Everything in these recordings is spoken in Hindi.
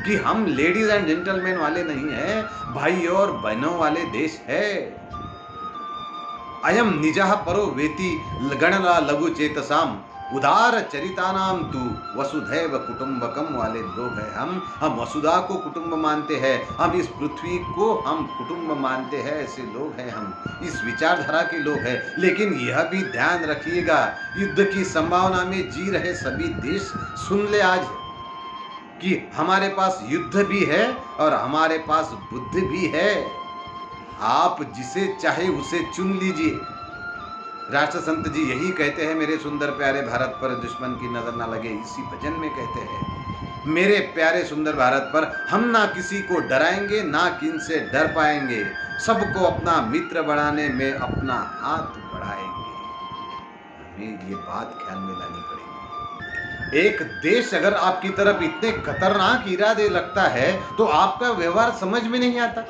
कि हम लेडीज एंड जेंटलमैन वाले नहीं हैं, भाइयों और बहनों वाले देश है। अयम निजः परो वेति गणना लघु चेतसाम उदार चरितानाम तू वसुधैव कुटुंबकम वाले लोग हैं हम वसुधा को कुटुंब मानते हैं, हम इस पृथ्वी को हम कुटुंब मानते हैं, ऐसे लोग हैं हम, इस विचारधारा के लोग हैं। लेकिन यह भी ध्यान रखिएगा, युद्ध की संभावना में जी रहे सभी देश सुन ले आज कि हमारे पास युद्ध भी है और हमारे पास बुद्धि भी है। आप जिसे चाहे उसे चुन लीजिए। राष्ट्र संत जी यही कहते हैं, मेरे सुंदर प्यारे भारत पर दुश्मन की नजर ना लगे, इसी भजन में कहते हैं, मेरे प्यारे सुंदर भारत पर हम ना किसी को डराएंगे ना किनसे डर पाएंगे, सबको अपना मित्र बनाने में अपना हाथ बढ़ाएंगे। हमें ये बात ख्याल में लानी पड़ेगी। एक देश अगर आपकी तरफ इतने खतरनाक इरादे लगता है तो आपका व्यवहार समझ में नहीं आता।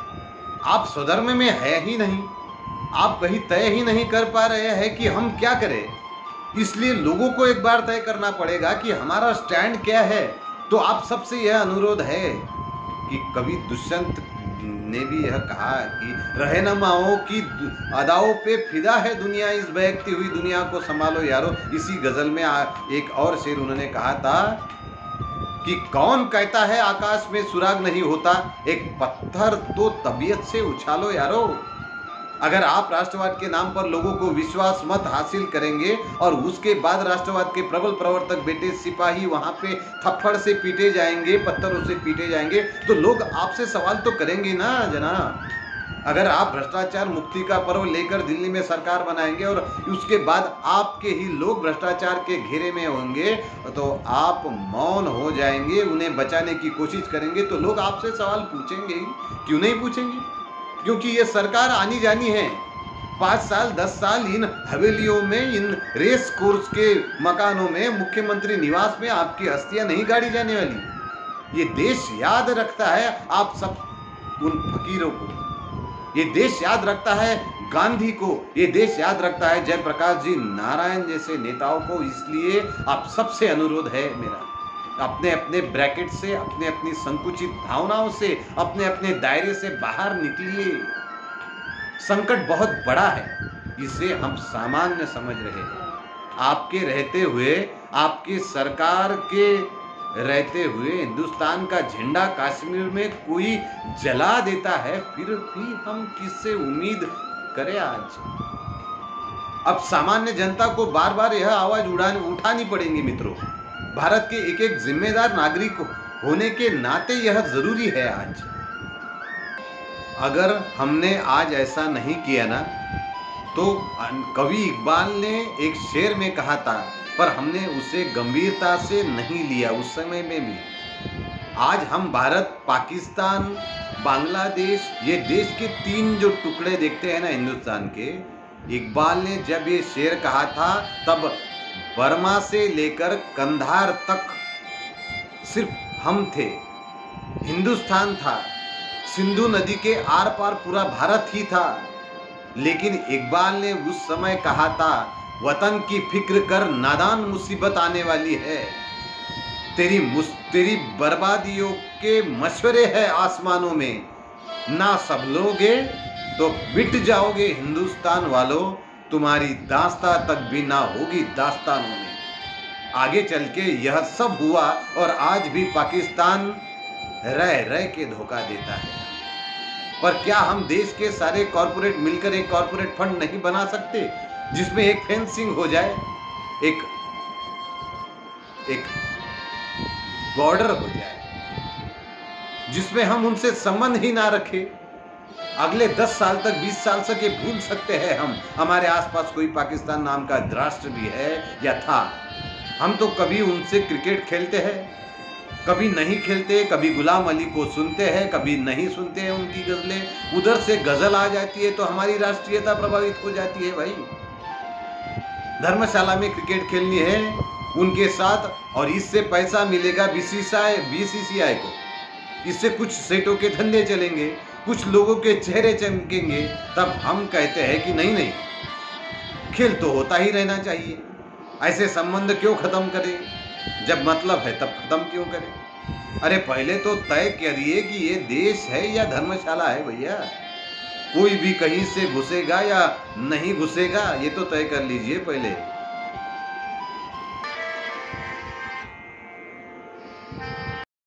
आप स्वधर्म में है ही नहीं, आप कहीं तय ही नहीं कर पा रहे हैं कि हम क्या करें। इसलिए लोगों को एक बार तय करना पड़ेगा कि हमारा स्टैंड क्या है। तो आप सबसे यह अनुरोध है कि कवि दुष्यंत ने भी यह कहा कि रहे न माओ की अदाओं पे फिदा है दुनिया, इस बहकती हुई दुनिया को संभालो यारो। इसी गजल में एक और शेर उन्होंने कहा था कि कौन कहता है आकाश में सुराग नहीं होता, एक पत्थर तो तबीयत से उछालो यारो। अगर आप राष्ट्रवाद के नाम पर लोगों को विश्वास मत हासिल करेंगे और उसके बाद राष्ट्रवाद के प्रबल प्रवर्तक बेटे सिपाही वहां पे थप्पड़ से पीटे जाएंगे, पत्थरों से पीटे जाएंगे, तो लोग आपसे सवाल तो करेंगे ना जनाब। अगर आप भ्रष्टाचार मुक्ति का पर्व लेकर दिल्ली में सरकार बनाएंगे और उसके बाद आपके ही लोग भ्रष्टाचार के घेरे में होंगे तो आप मौन हो जाएंगे, उन्हें बचाने की कोशिश करेंगे, तो लोग आपसे सवाल पूछेंगे ही। क्यों नहीं पूछेंगे? क्योंकि ये सरकार आनी जानी है। 5 साल 10 साल इन हवेलियों में, इन रेस कोर्स के मकानों में, मुख्यमंत्री निवास में आपकी हस्तियां नहीं गाड़ी जाने वाली। ये देश याद रखता है आप सब उन फकीरों को, ये देश याद रखता है गांधी को, ये देश याद रखता है जयप्रकाश जी नारायण जैसे नेताओं को। इसलिए आप सबसे अनुरोध है मेरा, अपने अपने ब्रैकेट से, अपने अपनी संकुचित भावनाओं से, अपने अपने दायरे से बाहर निकलिए। संकट बहुत बड़ा है, इसे हम सामान्य समझ रहे हैं। आपके रहते हुए, आपकी सरकार के रहते हुए हिंदुस्तान का झंडा कश्मीर में कोई जला देता है, फिर भी हम किससे उम्मीद करें आज। अब सामान्य जनता को बार बार यह आवाज उठानी पड़ेगी मित्रों। भारत के एक एक जिम्मेदार नागरिक होने के नाते यह जरूरी है आज। अगर हमने आज ऐसा नहीं किया ना, तो कवि इकबाल ने एक शेर में कहा था, पर हमने उसे गंभीरता से नहीं लिया उस समय में भी। आज हम भारत, पाकिस्तान, बांग्लादेश, ये देश के 3 जो टुकड़े देखते हैं ना हिंदुस्तान के, इकबाल ने जब ये शेर कहा था तब बर्मा से लेकर कंधार तक सिर्फ हम थे, हिंदुस्तान था, सिंधु नदी के आर पार पूरा भारत ही था। लेकिन इकबाल ने उस समय कहा था, वतन की फिक्र कर नादान, मुसीबत आने वाली है, तेरी बर्बादियों के मशवरे हैं आसमानों में, ना सब लोगे तो मिट जाओगे हिंदुस्तान वालों, तुम्हारी दास्तां तक भी ना होगी दास्तानों में। आगे चल के यह सब हुआ और आज भी पाकिस्तान रह रह के धोखा देता है। पर क्या हम देश के सारे कॉरपोरेट मिलकर एक कॉरपोरेट फंड नहीं बना सकते जिसमें एक फेंसिंग हो जाए, एक बॉर्डर हो जाए, जिसमें हम उनसे संबंध ही ना रखें। अगले 10 साल तक, 20 साल तक ये भूल सकते हैं हम, हमारे आसपास कोई पाकिस्तान नाम का राष्ट्र भी है या था। हम तो कभी उनसे क्रिकेट खेलते हैं, कभी नहीं खेलते, कभी गुलाम अली को सुनते हैं, कभी नहीं सुनते हैं उनकी गजलें। उधर से गजल आ जाती है तो हमारी राष्ट्रीयता प्रभावित हो जाती है। भाई धर्मशाला में क्रिकेट खेलनी है उनके साथ और इससे पैसा मिलेगा बीसीसीआई को, इससे कुछ सेटों के धंधे चलेंगे, कुछ लोगों के चेहरे चमकेंगे, तब हम कहते हैं कि नहीं नहीं, खेल तो होता ही रहना चाहिए। ऐसे संबंध क्यों खत्म करें? जब मतलब है तब खत्म क्यों करें? अरे पहले तो तय करिए कि ये देश है या धर्मशाला है भैया। कोई भी कहीं से घुसेगा या नहीं घुसेगा, ये तो तय कर लीजिए पहले।